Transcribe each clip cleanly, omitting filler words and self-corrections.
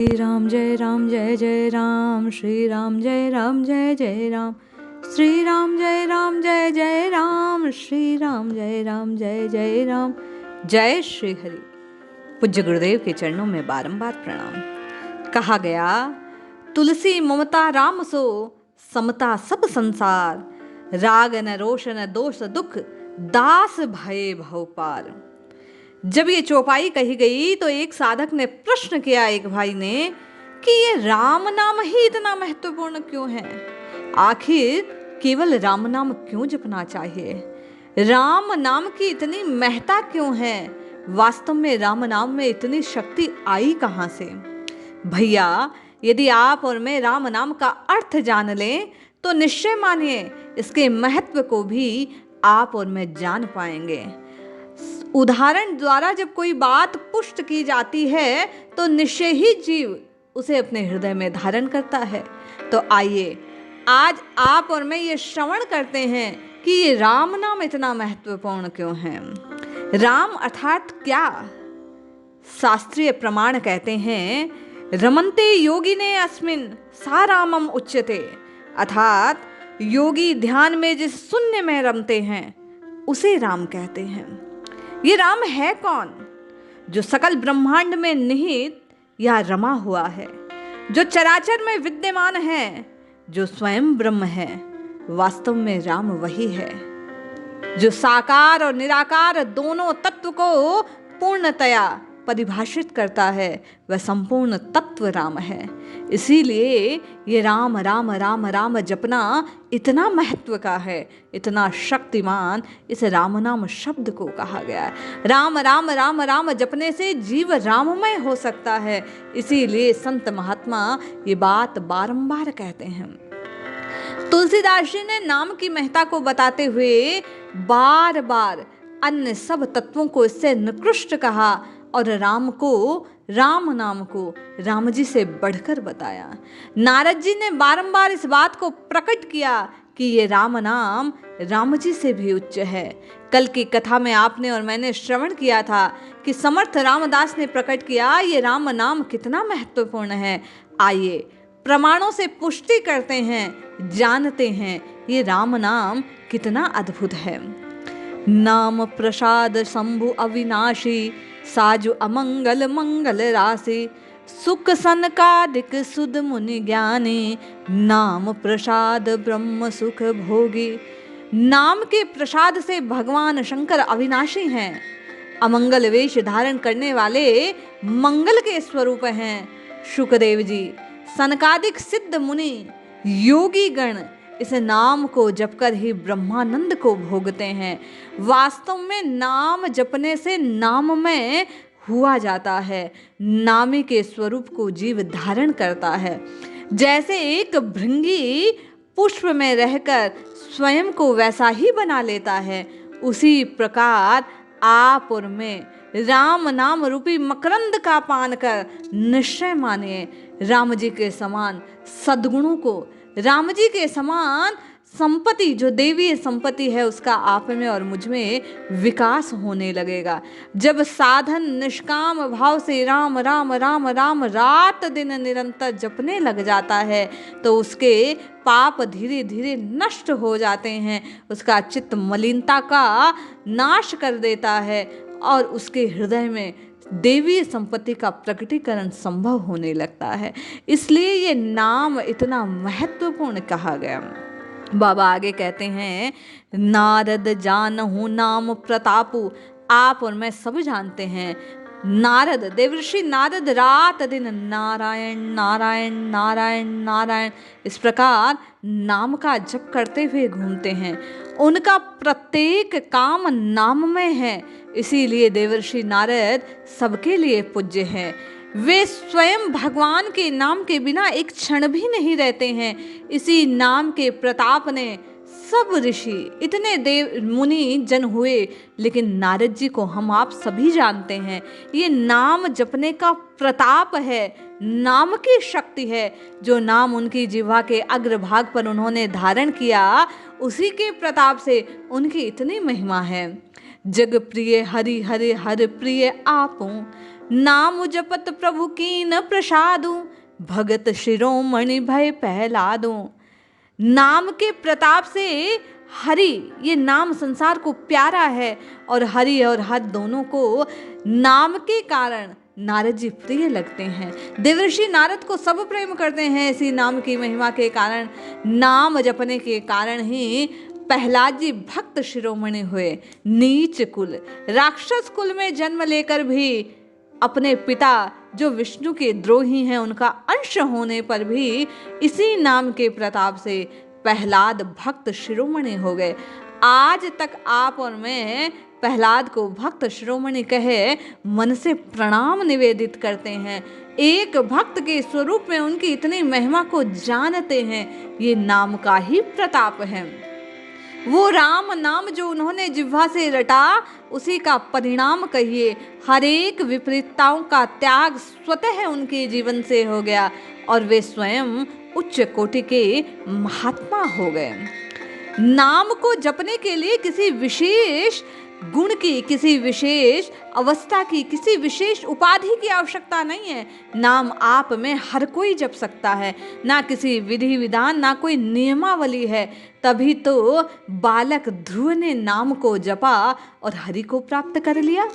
श्री राम जय जय राम, श्री राम जय जय राम, श्री राम जय राम, श्री राम जय जय राम। जय श्री हरि। पूज्य गुरुदेव के चरणों में बारंबार प्रणाम। कहा गया, तुलसी ममता राम सो, समता सब संसार, राग न रोष न दोष दुख, दास भये भव पार। जब ये चौपाई कही गई तो एक साधक ने प्रश्न किया एक भाई ने कि ये राम नाम ही इतना महत्वपूर्ण क्यों है? आखिर केवल राम नाम क्यों जपना चाहिए? राम नाम की इतनी महत्ता क्यों है? वास्तव में राम नाम में इतनी शक्ति आई कहां से? भैया, यदि आप और मैं राम नाम का अर्थ जान लें तो निश्चय मानिए इसके महत्व को भी आप और मैं जान पाएंगे। उदाहरण द्वारा जब कोई बात पुष्ट की जाती है तो निश्चय ही जीव उसे अपने हृदय में धारण करता है। तो आइए आज आप और मैं ये श्रवण करते हैं कि ये राम नाम इतना महत्वपूर्ण क्यों है। राम अर्थात क्या? शास्त्रीय प्रमाण कहते हैं, रमन्ते योगिने अस्मिन् सा रामम उच्यते, अर्थात योगी ध्यान में जिस शून्य में रमते हैं उसे राम कहते हैं। ये राम है कौन? जो सकल ब्रह्मांड में निहित या रमा हुआ है, जो चराचर में विद्यमान है, जो स्वयं ब्रह्म है। वास्तव में राम वही है जो साकार और निराकार दोनों तत्व को पूर्णतया परिभाषित करता है। वह संपूर्ण तत्व राम है। इसीलिए ये राम राम राम राम जपना इतना महत्व का है, इतना शक्तिमान इस राम नाम शब्द को कहा गया है। राम राम राम राम जपने से जीव राममय हो सकता है। इसीलिए संत महात्मा ये बात बारंबार कहते हैं। तुलसीदास जी ने नाम की महत्ता को बताते हुए बार बार अन्य सब तत्वों को इससे निकृष्ट कहा और राम नाम को राम जी से बढ़कर बताया। नारद जी ने बारंबार इस बात को प्रकट किया कि ये राम नाम राम जी से भी उच्च है। कल की कथा में आपने और मैंने श्रवण किया था कि समर्थ रामदास ने प्रकट किया ये राम नाम कितना महत्वपूर्ण है। आइए प्रमाणों से पुष्टि करते हैं, जानते हैं ये राम नाम कितना अद्भुत है। नाम प्रसाद शंभु अविनाशी, साजु अमंगल मंगल राशि, सुख सनकादिक सुध मुनि ज्ञानी, नाम प्रसाद ब्रह्म सुख भोगी। नाम के प्रसाद से भगवान शंकर अविनाशी हैं, अमंगल वेश धारण करने वाले मंगल के स्वरूप हैं। शुकदेव जी, सनकादिक सिद्ध मुनि, योगी गण इस नाम को जपकर ही ब्रह्मानंद को भोगते हैं। वास्तव में नाम जपने से नाम में हुआ जाता है, नामी के स्वरूप को जीव धारण करता है। जैसे एक भृंगी पुष्प में रहकर स्वयं को वैसा ही बना लेता है, उसी प्रकार आप और मैं राम नाम रूपी मकरंद का पान कर निश्चय मानिए राम जी के समान सद्गुणों को, राम जी के समान संपत्ति जो देवी संपत्ति है उसका आप में और मुझ में विकास होने लगेगा। जब साधन निष्काम भाव से राम राम राम राम रात दिन निरंतर जपने लग जाता है तो उसके पाप धीरे धीरे नष्ट हो जाते हैं, उसका चित्त मलिनता का नाश कर देता है और उसके हृदय में देवी संपत्ति का प्रकटीकरण संभव होने लगता है। इसलिए ये नाम इतना महत्वपूर्ण कहा गया। बाबा आगे कहते हैं, नारद जानहु नाम प्रतापु। आप और मैं सब जानते हैं नारद, देवर्षि नारद रात दिन नारायण नारायण नारायण नारायण इस प्रकार नाम का जप करते हुए घूमते हैं। उनका प्रत्येक काम नाम में है। इसीलिए देवर्षि नारद सबके लिए पूज्य हैं। वे स्वयं भगवान के नाम के बिना एक क्षण भी नहीं रहते हैं। इसी नाम के प्रताप ने सब ऋषि इतने देव मुनि जन हुए, लेकिन नारद जी को हम आप सभी जानते हैं। ये नाम जपने का प्रताप है, नाम की शक्ति है। जो नाम उनकी जिह्वा के अग्रभाग पर उन्होंने धारण किया, उसी के प्रताप से उनकी इतनी महिमा है। जग प्रिय हरि हरि हर प्रिय आपो, नाम जपत प्रभु कीन प्रसादू, भगत शिरोमणि भय पहलादू। नाम के प्रताप से हरि, ये नाम संसार को प्यारा है, और हरि और हर दोनों को नाम के कारण नारद जी प्रिय लगते हैं। देवर्षि नारद को सब प्रेम करते हैं इसी नाम की महिमा के कारण। नाम जपने के कारण ही प्रहलाद जी भक्त शिरोमणि हुए। नीच कुल, राक्षस कुल में जन्म लेकर भी अपने पिता जो विष्णु के द्रोही हैं उनका अंश होने पर भी इसी नाम के प्रताप से प्रहलाद भक्त शिरोमणि हो गए। आज तक आप और मैं प्रहलाद को भक्त शिरोमणि कहे मन से प्रणाम निवेदित करते हैं। एक भक्त के स्वरूप में उनकी इतनी महिमा को जानते हैं, ये नाम का ही प्रताप है। वो राम नाम जो उन्होंने जिह्वा से रटा, उसी का परिणाम कहिए। हर एक विपरीतताओं का त्याग स्वतः उनके जीवन से हो गया और वे स्वयं उच्च कोटि के महात्मा हो गए। नाम को जपने के लिए किसी विशेष गुण की, किसी विशेष अवस्था की, किसी विशेष उपाधि की आवश्यकता नहीं है। नाम आप में हर कोई जप सकता है, ना किसी विधि विधान, ना कोई नियमावली है। तभी तो बालक ध्रुव ने नाम को जपा और हरि को प्राप्त कर लिया।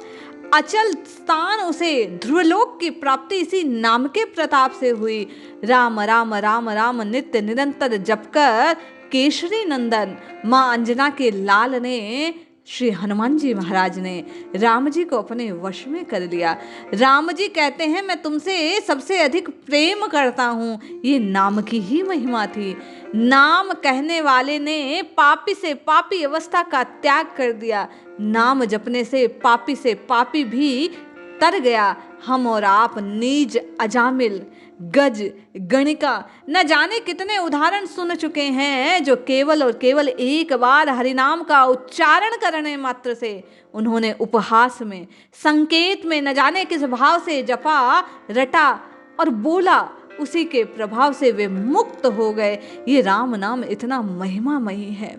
अचल स्थान उसे ध्रुवलोक की प्राप्ति इसी नाम के प्रताप से हुई। राम राम राम राम नित्य निरंतर जपकर केशरी नंदन मां अंजना के लाल ने, श्री हनुमान जी महाराज ने राम जी को अपने वश में कर लिया। राम जी कहते हैं मैं तुमसे सबसे अधिक प्रेम करता हूँ। ये नाम की ही महिमा थी। नाम कहने वाले ने पापी से पापी अवस्था का त्याग कर दिया। नाम जपने से पापी भी तर गया। हम और आप नीच, अजामिल, गज, गणिका न जाने कितने उदाहरण सुन चुके हैं जो केवल और केवल एक बार हरिनाम का उच्चारण करने मात्र से उन्होंने उपहास में, संकेत में न जाने किस भाव से जपा, रटा और बोला, उसी के प्रभाव से वे मुक्त हो गए। ये राम नाम इतना महिमामयी है।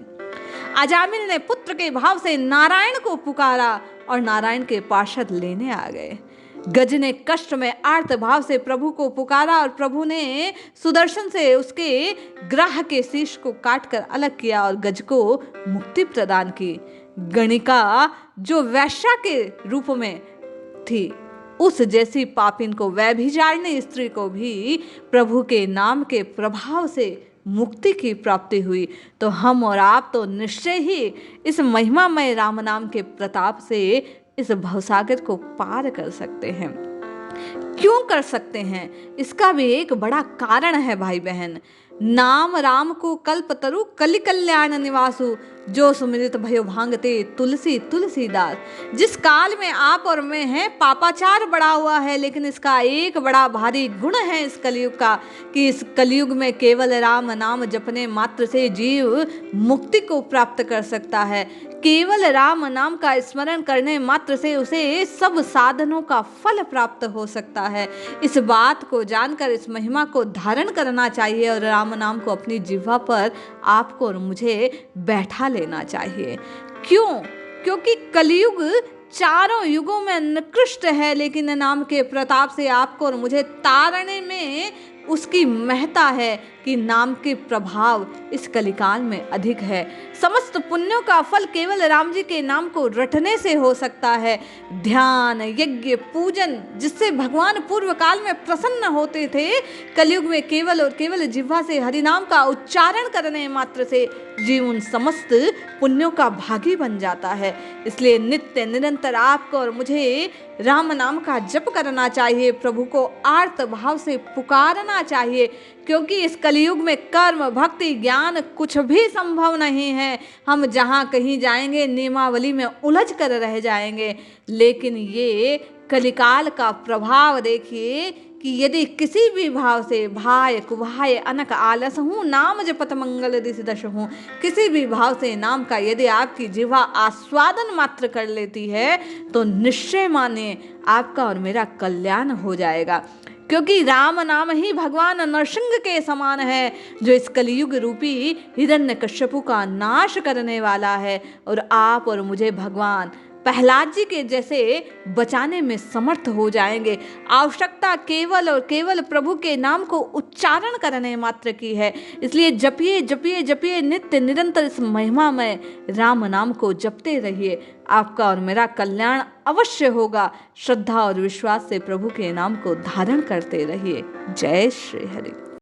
अजामिल ने पुत्र के भाव से नारायण को पुकारा और नारायण के पार्षद लेने आ गए। गज ने कष्ट में आर्त भाव से प्रभु को पुकारा और प्रभु ने सुदर्शन से उसके ग्राह के शीश को काटकर अलग किया और गज को मुक्ति प्रदान की। गणिका जो वैश्या के रूप में थी, उस जैसी पापिन को, व्यभिचारिणी स्त्री को भी प्रभु के नाम के प्रभाव से मुक्ति की प्राप्ति हुई। तो हम और आप तो निश्चय ही इस महिमामय राम नाम के प्रताप से इस भवसागर को पार कर सकते हैं। क्यों कर सकते हैं? इसका भी एक बड़ा कारण है भाई बहन। नाम राम को कल्प तरु कलि कल्याण निवासु, जो सुमिरित भयो भांगते तुलसी तुलसीदास। जिस काल में आप और मैं हैं, पापाचार बढ़ा हुआ है, लेकिन इसका एक बड़ा भारी गुण है इस कलयुग का कि इस कलयुग में केवल राम नाम जपने मात्र से जीव मुक्ति को प्राप्त कर सकता है। केवल राम नाम का स्मरण करने मात्र से उसे सब साधनों का फल प्राप्त हो सकता है। इस बात को जानकर इस महिमा को धारण करना चाहिए और राम नाम को अपनी जिह्वा पर आपको और मुझे बैठा लेना चाहिए। क्यों? क्योंकि कलयुग चारों युगों में निकृष्ट है, लेकिन नाम के प्रताप से आपको और मुझे तारने में उसकी महत्ता है कि नाम के प्रभाव इस कलिकाल में अधिक है। समस्त पुण्यों का फल केवल राम जी के नाम को रटने से हो सकता है। ध्यान, यज्ञ, पूजन जिससे भगवान पूर्व काल में प्रसन्न होते थे, कलयुग में केवल और केवल जिह्वा से हरिनाम का उच्चारण करने मात्र से जीव उन समस्त पुण्यों का भागी बन जाता है। इसलिए नित्य निरंतर आपको और मुझे राम नाम का जप करना चाहिए, प्रभु को आर्त भाव से पुकारना चाहिए, क्योंकि इस कलयुग में कर्म, भक्ति, ज्ञान कुछ भी संभव नहीं है। हम जहाँ कहीं जाएंगे नियमावली में उलझ कर रह जाएंगे। लेकिन ये कलिकाल का प्रभाव देखिए कि यदि किसी भी भाव से भाय कुभाय अनक आलस हूँ नाम जपत मंगल दिस दश हूँ, किसी भी भाव से नाम का यदि आपकी जिह्वा आस्वादन मात्र कर लेती है तो निश्चय मानिए आपका और मेरा कल्याण हो जाएगा। क्योंकि राम नाम ही भगवान नरसिंह के समान है, जो इस कलयुग रूपी हिरण्यकश्यपु का नाश करने वाला है। और आप और मुझे भगवान प्रहलाद जी के जैसे बचाने में समर्थ हो जाएंगे। आवश्यकता केवल और केवल प्रभु के नाम को उच्चारण करने मात्र की है। इसलिए जपिए जपिए जपिए नित्य निरंतर इस महिमामय राम नाम को जपते रहिए। आपका और मेरा कल्याण अवश्य होगा। श्रद्धा और विश्वास से प्रभु के नाम को धारण करते रहिए। जय श्री हरि।